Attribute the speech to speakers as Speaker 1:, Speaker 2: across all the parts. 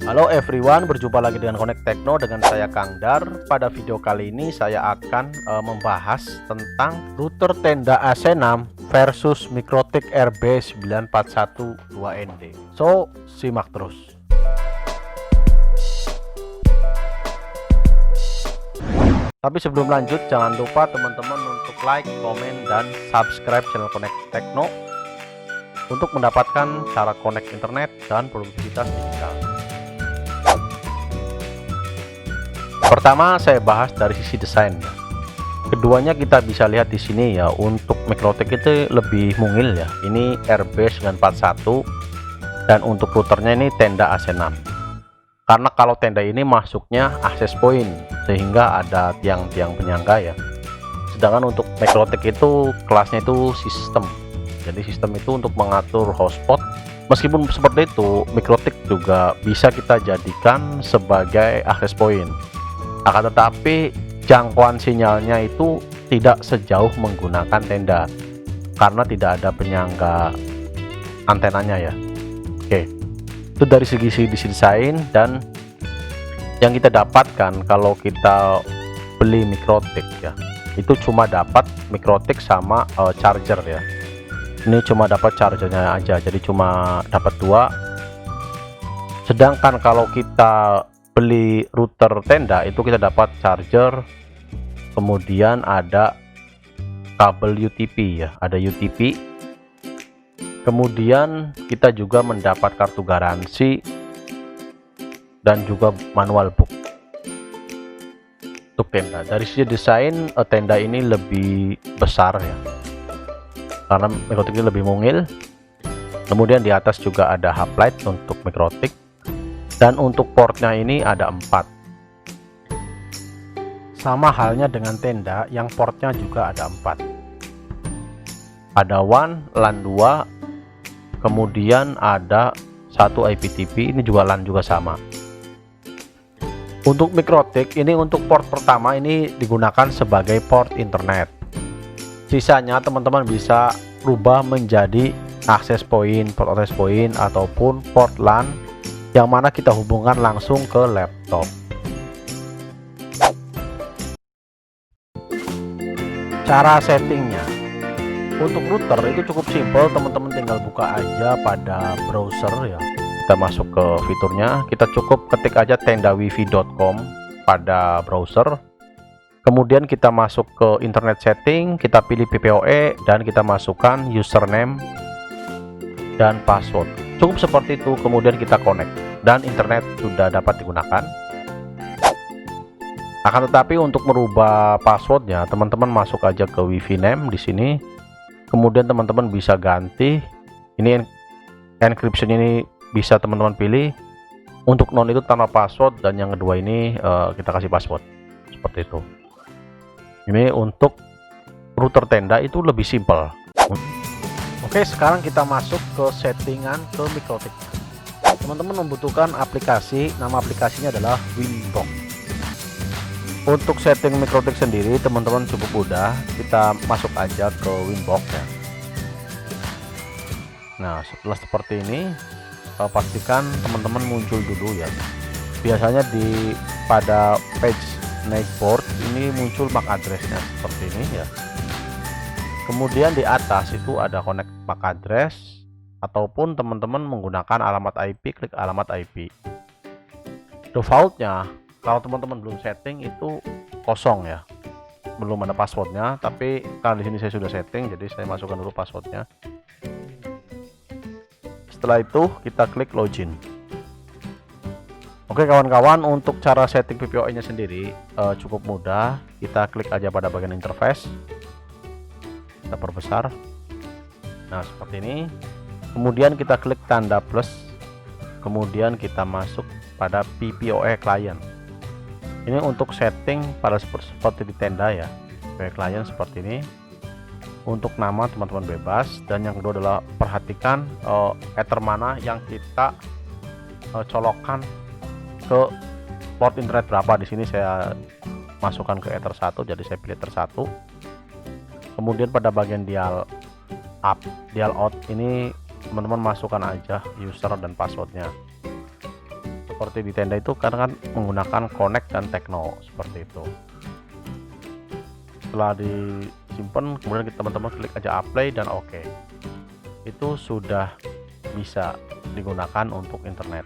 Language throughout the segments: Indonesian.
Speaker 1: Halo everyone, berjumpa lagi dengan Connect Techno dengan saya Kang Dar. Pada video kali ini saya akan membahas tentang router tenda AC6 versus Mikrotik RB941 2ND. So, simak terus. Tapi sebelum lanjut, jangan lupa teman-teman untuk like, komen, dan subscribe channel Connect Techno untuk mendapatkan cara connect internet dan produktivitas digital. Pertama saya bahas dari sisi desain ya. Keduanya kita bisa lihat di sini ya. Untuk Mikrotik itu lebih mungil ya. Ini RB941 dan untuk routernya ini tenda AC6. Karena kalau tenda ini masuknya access point sehingga ada tiang-tiang penyangga ya. Sedangkan untuk Mikrotik itu kelasnya itu sistem. Jadi sistem itu untuk mengatur hotspot. Meskipun seperti itu, Mikrotik juga bisa kita jadikan sebagai access point. Akan tetapi jangkauan sinyalnya itu tidak sejauh menggunakan tenda karena tidak ada penyangga antenanya ya. Oke, itu dari segi desain. Dan yang kita dapatkan kalau kita beli Mikrotik ya, itu cuma dapat Mikrotik sama charger ya. Ini cuma dapat chargernya aja, jadi cuma dapat dua. Sedangkan kalau kita beli router tenda itu kita dapat charger, kemudian ada kabel UTP ya, ada UTP, kemudian kita juga mendapat kartu garansi dan juga manual book untuk tenda. Dari sisi desain tenda ini lebih besar ya, karena Mikrotik ini lebih mungil. Kemudian di atas juga ada hub light untuk Mikrotik. Dan untuk portnya ini ada 4. Sama halnya dengan tenda yang portnya juga ada 4. Ada WAN, LAN 2, kemudian ada satu IPTV, ini juga LAN juga sama. Untuk Mikrotik ini untuk port pertama ini digunakan sebagai port internet. Sisanya teman-teman bisa rubah menjadi access point, port access point, ataupun port LAN yang mana kita hubungkan langsung ke laptop. Cara settingnya untuk router itu cukup simpel, teman-teman tinggal buka aja pada browser ya. Kita masuk ke fiturnya, kita cukup ketik aja tendawifi.com pada browser. Kemudian kita masuk ke internet setting, kita pilih PPOE dan kita masukkan username dan password. Cukup seperti itu, kemudian kita connect dan internet sudah dapat digunakan. Akan tetapi untuk merubah passwordnya, teman-teman masuk aja ke wifi name di sini. Kemudian teman-teman bisa ganti. Ini encryption ini bisa teman-teman pilih. Untuk non itu tanpa password, dan yang kedua ini kita kasih password seperti itu. Ini untuk router tenda itu lebih simpel. Oke, sekarang kita masuk ke settingan ke Mikrotik. Teman-teman membutuhkan aplikasi, nama aplikasinya adalah Winbox. Untuk setting Mikrotik sendiri teman-teman cukup mudah, kita masuk aja ke Winbox ya. Nah, setelah seperti ini pastikan teman-teman muncul dulu ya. Biasanya pada page Nightboard ini muncul MAC address-nya seperti ini ya. Kemudian di atas itu ada connect MAC address, ataupun teman-teman menggunakan alamat IP, klik alamat IP. Defaultnya kalau teman-teman belum setting itu kosong ya, belum ada passwordnya. Tapi karena di sini saya sudah setting, jadi saya masukkan dulu passwordnya. Setelah itu kita klik login. Oke kawan-kawan, untuk cara setting PPOE nya sendiri cukup mudah. Kita klik aja pada bagian interface, kita perbesar. Nah seperti ini. Kemudian kita klik tanda plus, kemudian kita masuk pada PPOE client. Ini untuk setting pada seperti di tenda ya, PPOE client seperti ini. Untuk nama teman-teman bebas, dan yang kedua adalah perhatikan ether mana yang kita colokkan ke port internet berapa. Di sini saya masukkan ke ether 1, jadi saya pilih ether 1. Kemudian pada bagian dial up, dial out ini teman-teman masukkan aja user dan passwordnya. seperti di tenda itu karena kan menggunakan connect dan tekno seperti itu. Setelah disimpan, kemudian teman-teman klik aja apply dan oke. Itu sudah bisa digunakan untuk internet.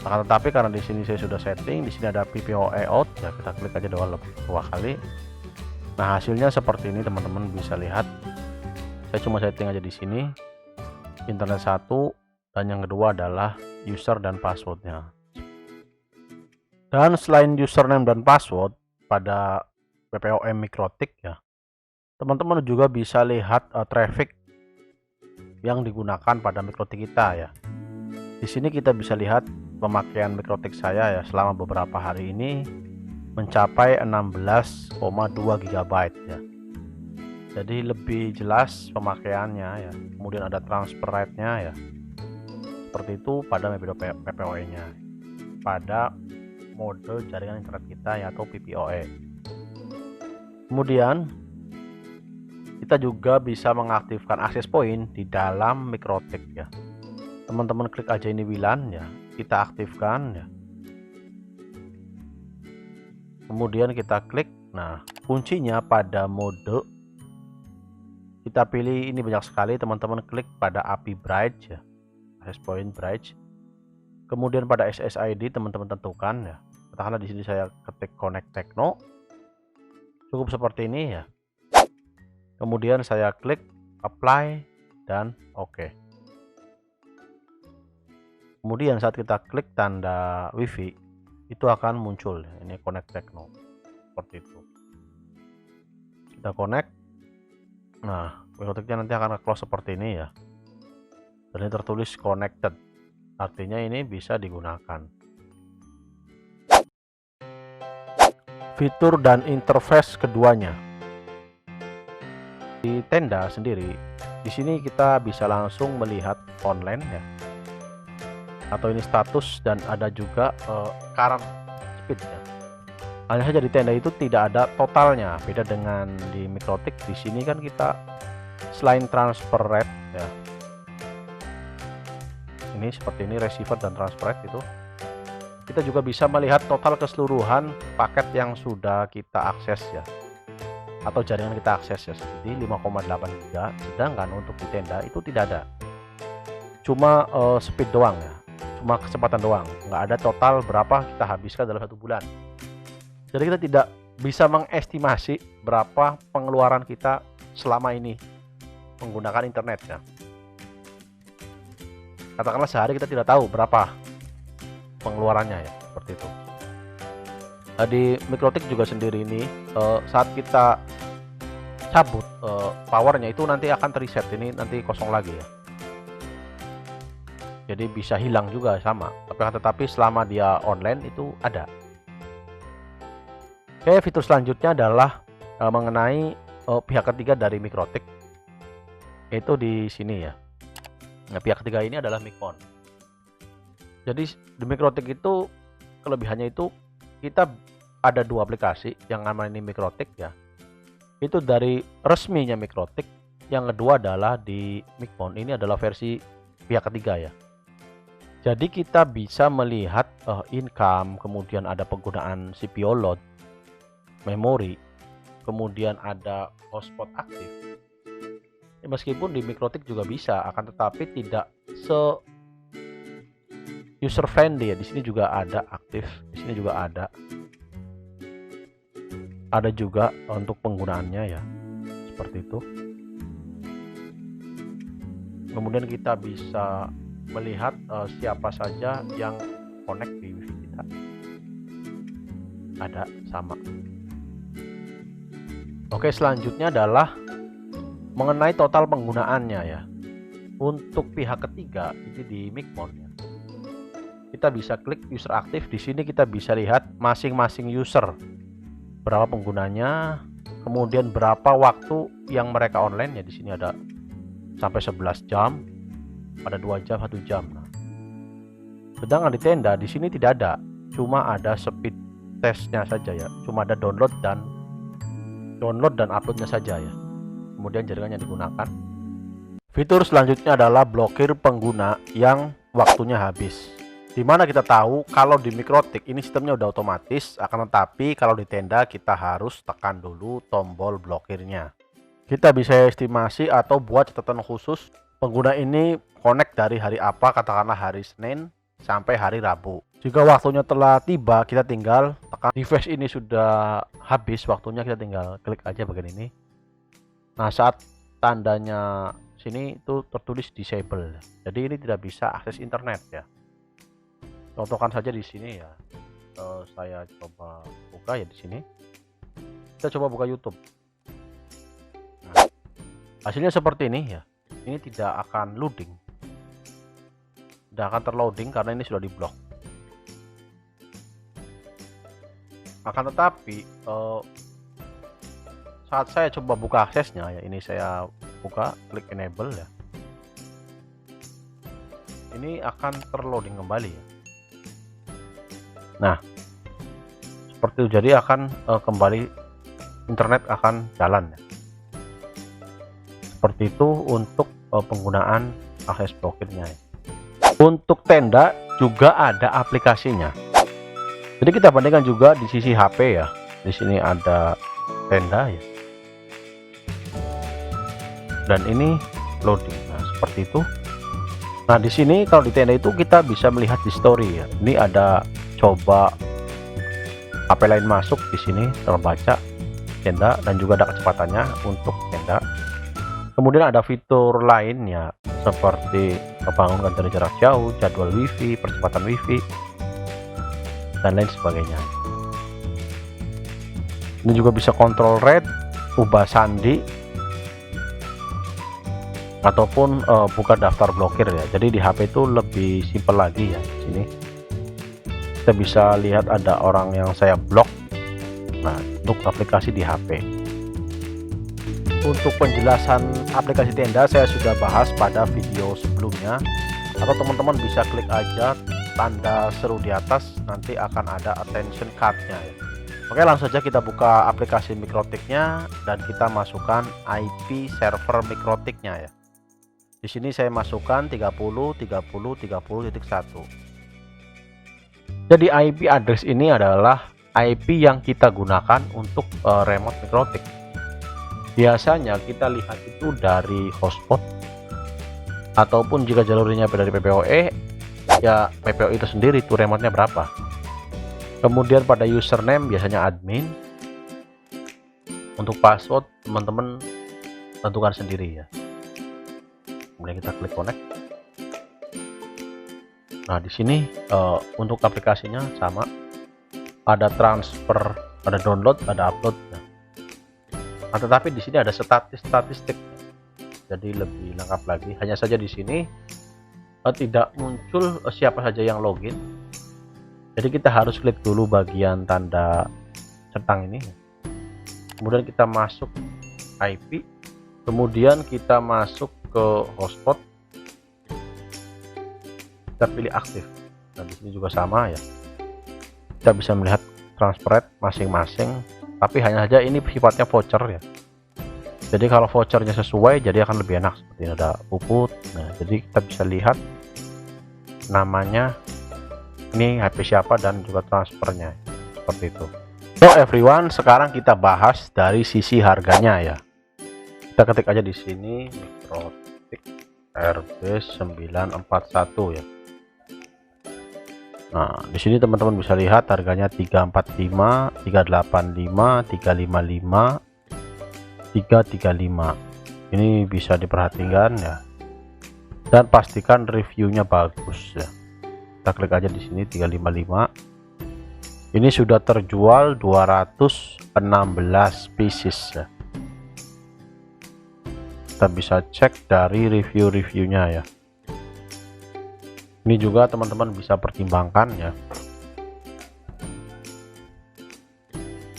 Speaker 1: Akan tetapi karena di sini saya sudah setting, di sini ada PPOE out, ya kita klik aja dua kali. Nah, hasilnya seperti ini, teman-teman bisa lihat. Saya cuma setting aja di sini internet satu, dan yang kedua adalah user dan passwordnya. Dan selain username dan password pada PPOE Mikrotik ya, teman-teman juga bisa lihat traffic yang digunakan pada Mikrotik kita ya. Di sini kita bisa lihat pemakaian Mikrotik saya ya selama beberapa hari ini mencapai 16,2 GB ya. Jadi lebih jelas pemakaiannya ya. Kemudian ada transfer rate-nya ya. Seperti itu pada PPOE-nya. Pada mode jaringan internet kita ya, atau PPOE. Kemudian kita juga bisa mengaktifkan access point di dalam Mikrotik ya. Teman-teman klik aja ini WLAN ya, kita aktifkan ya. Kemudian kita klik. Nah, kuncinya pada mode kita pilih ini banyak sekali, teman-teman klik pada API bridge ya, access point bridge. Kemudian pada SSID teman-teman tentukan ya. Katakanlah di sini saya ketik connect techno. Cukup seperti ini ya. Kemudian saya klik apply dan oke. Kemudian saat kita klik tanda wifi itu akan muncul ini connect techno seperti itu. Kita connect. Nah, Mikrotiknya nanti akan close seperti ini ya. Dan ini tertulis connected, artinya ini bisa digunakan. Fitur dan interface keduanya. Di tenda sendiri, di sini kita bisa langsung melihat online ya, atau ini status, dan ada juga current speed ya. Hanya saja di tenda itu tidak ada totalnya, beda dengan di Mikrotik. Di sini kan kita selain transfer rate ya, ini seperti ini receiver dan transfer rate itu, kita juga bisa melihat total keseluruhan paket yang sudah kita akses ya, atau jaringan kita akses ya, seperti 5,8 GB. Sedangkan untuk di tenda itu tidak ada, cuma speed doang ya, cuma kecepatan doang, nggak ada total berapa kita habiskan dalam 1 bulan. Jadi kita tidak bisa mengestimasi berapa pengeluaran kita selama ini menggunakan internet ya. Katakanlah sehari kita tidak tahu berapa pengeluarannya ya, seperti itu. Nah, di Mikrotik juga sendiri ini saat kita cabut powernya itu nanti akan reset, ini nanti kosong lagi ya. Jadi bisa hilang juga sama, tetapi selama dia online itu ada. Oke, fitur selanjutnya adalah mengenai pihak ketiga dari Mikrotik, yaitu di sini ya. Nah, pihak ketiga ini adalah Mikmon. Jadi di Mikrotik itu kelebihannya itu kita ada 2 aplikasi, yang namanya ini Mikrotik ya. Itu dari resminya Mikrotik. Yang kedua adalah di Mikmon. Ini adalah versi pihak ketiga ya. Jadi kita bisa melihat income, kemudian ada penggunaan CPU load, memori, kemudian ada hotspot aktif. Meskipun di Mikrotik juga bisa, akan tetapi tidak se user friendly ya. Di sini juga ada aktif, di sini juga ada juga untuk penggunaannya ya, seperti itu. Kemudian kita bisa melihat siapa saja yang connect di wifi kita, ada sama. Oke, selanjutnya adalah mengenai total penggunaannya ya. Untuk pihak ketiga ini di Mikmon ya, kita bisa klik user aktif. Di sini kita bisa lihat masing-masing user berapa penggunanya, kemudian berapa waktu yang mereka online ya. Di sini ada sampai 11 jam, ada 2 jam, 1 jam. Nah, sedangkan di tenda di sini tidak ada, cuma ada speed testnya saja ya, cuma ada download dan uploadnya saja ya. Kemudian jaringannya digunakan. Fitur selanjutnya adalah blokir pengguna yang waktunya habis. Dimana kita tahu kalau di Mikrotik ini sistemnya udah otomatis, akan tetapi kalau di tenda kita harus tekan dulu tombol blokirnya. Kita bisa estimasi atau buat catatan khusus pengguna ini connect dari hari apa, katakanlah hari Senin sampai hari Rabu. Jika waktunya telah tiba, kita tinggal tekan device ini sudah habis waktunya, kita tinggal klik aja bagian ini. Nah, saat tandanya sini itu tertulis disable, jadi ini tidak bisa akses internet ya. Contohkan saja di sini ya. Saya coba buka ya di sini. Kita coba buka YouTube. Nah, hasilnya seperti ini ya. Ini tidak akan loading, tidak akan terloading karena ini sudah diblok. Akan tetapi saat saya coba buka aksesnya ya, ini saya buka, klik enable ya, ini akan terloading kembali ya. Nah, seperti itu, jadi akan kembali internet akan jalan ya. Seperti itu untuk penggunaan akses blokirnya ya. Untuk tenda juga ada aplikasinya. Jadi kita bandingkan juga di sisi HP ya. Di sini ada tenda ya. Dan ini loading. Nah, seperti itu. Nah, di sini kalau di tenda itu kita bisa melihat di story ya. Ini ada coba HP lain masuk, di sini terbaca tenda dan juga ada kecepatannya untuk tenda. Kemudian ada fitur lainnya seperti membangunkan dari jarak jauh, jadwal wifi, percepatan wifi, dan lain sebagainya. Ini juga bisa kontrol rate, ubah sandi, ataupun buka daftar blokir ya. Jadi di HP itu lebih simpel lagi ya. Sini kita bisa lihat ada orang yang saya blok. Nah, untuk aplikasi di HP. Untuk penjelasan aplikasi tenda saya sudah bahas pada video sebelumnya, atau teman-teman bisa klik aja tanda seru di atas, nanti akan ada attention card-nya ya. Oke, langsung saja kita buka aplikasi Mikrotiknya dan kita masukkan IP server Mikrotiknya ya. Di sini saya masukkan 30.30.30.1. Jadi IP address ini adalah IP yang kita gunakan untuk remote Mikrotik. Biasanya kita lihat itu dari hotspot, ataupun jika jalurnya dari PPOE ya, PPOE itu sendiri itu remote-nya berapa. Kemudian pada username biasanya admin. Untuk password teman-teman tentukan sendiri ya. Kemudian kita klik connect. Nah, di sini untuk aplikasinya sama, ada transfer, ada download, ada upload. Nah, tetapi di sini ada statistik, jadi lebih lengkap lagi. Hanya saja di sini tidak muncul siapa saja yang login. Jadi kita harus klik dulu bagian tanda centang ini. Kemudian kita masuk IP, kemudian kita masuk ke hotspot, kita pilih aktif. Dan di sini juga sama ya. Kita bisa melihat transfer rate masing-masing. Tapi hanya saja ini sifatnya voucher ya. Jadi kalau vouchernya sesuai, jadi akan lebih enak. Seperti ini ada puput. Nah, jadi kita bisa lihat namanya, ini HP siapa, dan juga transfernya. Seperti itu. So everyone, sekarang kita bahas dari sisi harganya ya. Kita ketik aja di sini Mikrotik RB941 ya. Nah, di sini teman-teman bisa lihat harganya 345, 385, 355, 335. Ini bisa diperhatikan ya. Dan pastikan reviewnya bagus ya. Kita klik aja di sini 355. Ini sudah terjual 216 pieces ya. Kita bisa cek dari review-reviewnya ya. Ini juga teman-teman bisa pertimbangkan ya.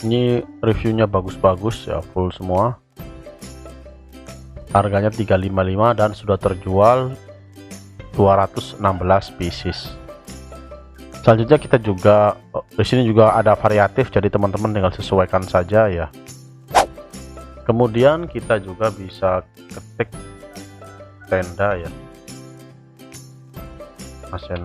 Speaker 1: Ini reviewnya bagus-bagus ya, full semua. Harganya 355 dan sudah terjual 216 pieces. Selanjutnya kita juga di sini juga ada variatif, jadi teman-teman tinggal sesuaikan saja ya. Kemudian kita juga bisa ketik tenda ya. AC6.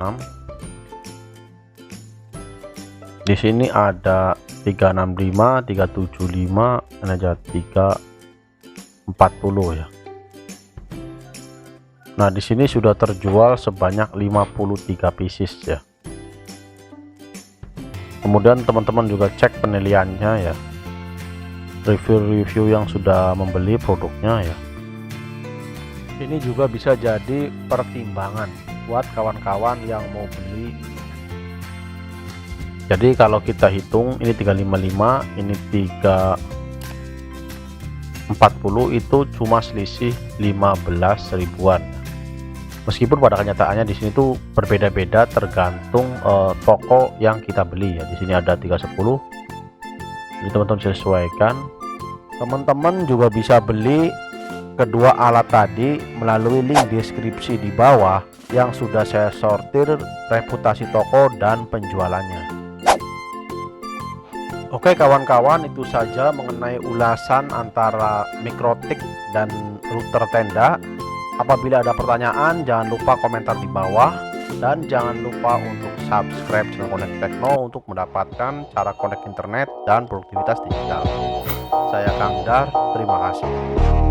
Speaker 1: Di sini ada 365, 375, ini aja 340 ya. Nah, di sini sudah terjual sebanyak 53 pieces ya. Kemudian teman-teman juga cek penilaiannya ya. Review-review yang sudah membeli produknya ya. Ini juga bisa jadi pertimbangan buat kawan-kawan yang mau beli. Jadi kalau kita hitung ini 355, ini 340, itu cuma selisih 15 ribuan. Meskipun pada kenyataannya di sini tuh berbeda-beda tergantung toko yang kita beli ya. Di sini ada 310. Jadi teman-teman bisa sesuaikan. Teman-teman juga bisa beli kedua alat tadi melalui link deskripsi di bawah yang sudah saya sortir reputasi toko dan penjualannya. Oke kawan-kawan, itu saja mengenai ulasan antara Mikrotik dan router tenda. Apabila ada pertanyaan jangan lupa komentar di bawah, dan jangan lupa untuk subscribe channel Connect Techno untuk mendapatkan cara connect internet dan produktivitas digital. Saya Kang Dar, terima kasih.